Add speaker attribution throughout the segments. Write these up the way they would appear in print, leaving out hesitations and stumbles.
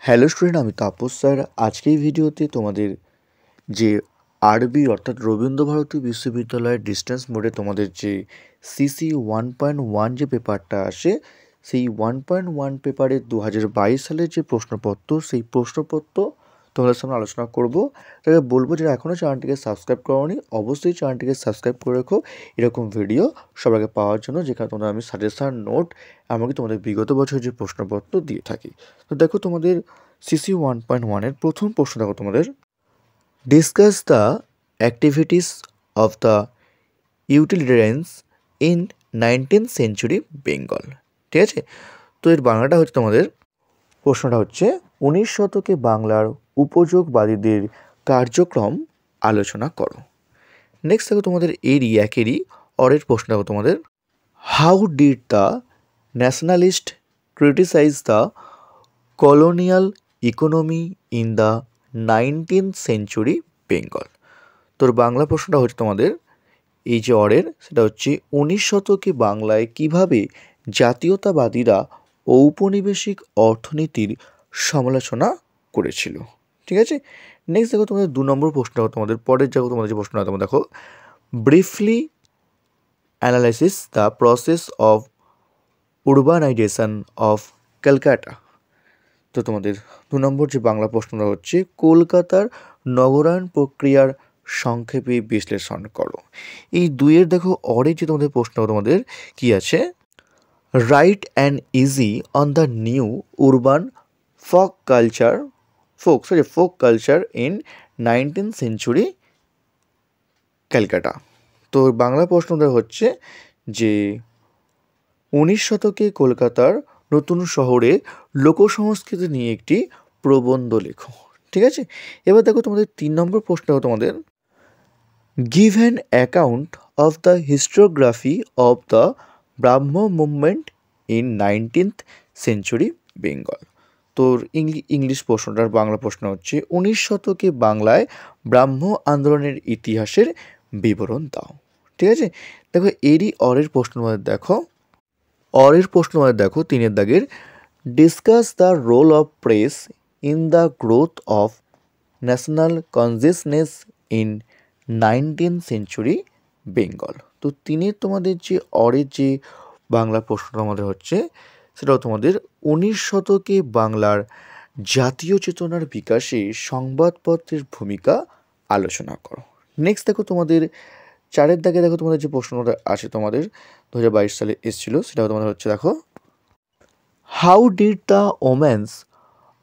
Speaker 1: Hello student, আমি Tapas sir. আজকে এই ভিডিওতে তোমাদের যে আরবি অর্থাৎ রবীন্দ্রভারতী বিশ্ববিদ্যালয়ের ডিস্টেন্স মোডে তোমাদের যে সিসি 1.1 যে পেপারটা আসে, সেই 1.1 পেপারের 2022 সালের যে প্রশ্নপত্র, সেই প্রশ্নপত্র তোমাদের সামনে আলোচনা করব। তাহলে বলবো যারা এখনও চ্যানেলটিকে সাবস্ক্রাইব করোনি, অবশ্যই চ্যানেলটিকে সাবস্ক্রাইব করে রেখো এরকম ভিডিও সবাইকে পাওয়ার জন্য, যেখানে তোমরা আমি সাজেশান নোট এমনকি তোমাদের বিগত বছরের যে প্রশ্নপত্র দিয়ে থাকি। তো দেখো তোমাদের সিসি 1.1-এর প্রথম প্রশ্ন দেখো তোমাদের, discuss the activities of the utilitarians in 19th century Bengal. ঠিক আছে, তো এর বাংলাটা হচ্ছে তোমাদের, প্রশ্নটা হচ্ছে 19 শতকে বাংলার উপযোগবাদীদের কার্যক্রম আলোচনা করো। নেক্সট দেখো তোমাদের একেরই অরের প্রশ্ন দেখো তোমাদের, how did the nationalist criticise the colonial economy in the 19th century Bengal. তোর বাংলা প্রশ্নটা হচ্ছে তোমাদের এই যে অরের, সেটা হচ্ছে 19 শতকে বাংলায় কিভাবে জাতীয়তাবাদীরা ঔপনিবেশিক অর্থনীতির সমালোচনা করেছিল। ঠিক আছে, নেক্সট দেখো তোমাদের 2 নম্বর প্রশ্ন দেখো তোমাদের, পরের দেখো তোমাদের যে প্রশ্নটা তোমরা দেখো, briefly analysis the process of urbanisation of Calcutta. তো তোমাদের 2 নম্বর যে বাংলা প্রশ্নটা হচ্ছে, কলকাতার নগরায়ণ প্রক্রিয়ার সংক্ষেপে বিশ্লেষণ করো। এই দুইয়ের দেখো অরে যে তোমাদের প্রশ্ন তোমাদের কি আছে, right and easy on the new urban folk culture in 19th century Calcutta. তো বাংলা প্রশ্নটা হচ্ছে যে 19 শতকে কলকাতার নতুন শহরে লোকসংস্কৃতি নিয়ে একটি প্রবন্ধ লেখো। ঠিক আছে, এবার দেখো তোমাদের 3 নম্বর প্রশ্ন তোমাদের, give an account of the historiography of the Brahmo movement in 19th century Bengal. তোর ইংলিশ প্রশ্নটার বাংলা প্রশ্ন হচ্ছে 19 শতকে বাংলায় ব্রাহ্ম আন্দোলনের ইতিহাসের বিবরণ দাও। ঠিক আছে, দেখো অরের প্রশ্ন দেখো, অরের প্রশ্ন দেখো 3 দাগের, discuss the role of press in the growth of national consciousness in 19th century Bengal. তো তোমাদের যে অরের যে বাংলা প্রশ্নটা আমাদের হচ্ছে, সেটাও তোমাদের 19 শতকে বাংলার জাতীয় চেতনার বিকাশে সংবাদপত্রের ভূমিকা আলোচনা করো। নেক্সট দেখো তোমাদের 4 দাগে দেখো তোমাদের যে প্রশ্নটা আছে তোমাদের 2022 সালে এসেছিল, সেটাও তোমাদের হচ্ছে দেখো, how did the women's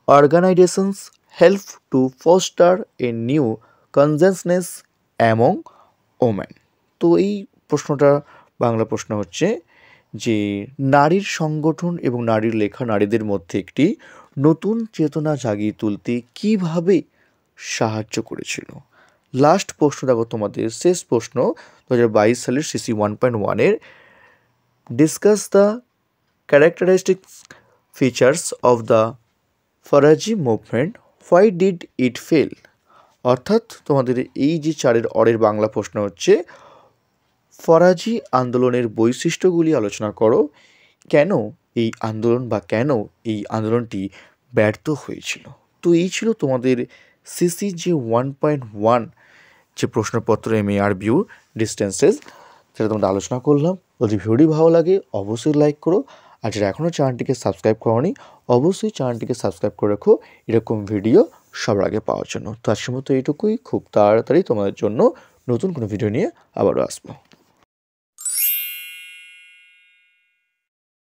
Speaker 1: organisations help to foster a new consciousness among women. তো এই প্রশ্নটা বাংলা প্রশ্ন হচ্ছে যে নারীর সংগঠন এবং নারীর লেখা নারীদের মধ্যে একটি নতুন চেতনা জাগিয়ে তুলতে কিভাবে সাহায্য করেছিল। লাস্ট প্রশ্ন দেখো তোমাদের, শেষ প্রশ্ন 2022 সালের সিসি 1.1-এর, discuss the characteristic features of the Faraizi movement, why did it fail. অর্থাৎ তোমাদের এই যে 4 অরের বাংলা প্রশ্ন হচ্ছে, ফরাজি আন্দোলনের বৈশিষ্ট্যগুলি আলোচনা করো, কেন এই আন্দোলন বা কেন এই আন্দোলনটি ব্যর্থ হয়েছিল। তো এই ছিল তোমাদের সিসি যে 1.1 যে প্রশ্নপত্র MARBU ডিস্টেন্সেস, সেটা তোমাদের আলোচনা করলাম। যদি ভিডিওটি ভালো লাগে অবশ্যই লাইক করো, আর যারা এখনও চ্যানেলটিকে সাবস্ক্রাইব করোনি অবশ্যই চ্যানেলটিকে সাবস্ক্রাইব করে রাখো এরকম ভিডিও সবার আগে পাওয়ার জন্য। তো আজকের মতো এইটুকুই, খুব তাড়াতাড়ি তোমাদের জন্য নতুন কোনো ভিডিও নিয়ে আবারও আসবো।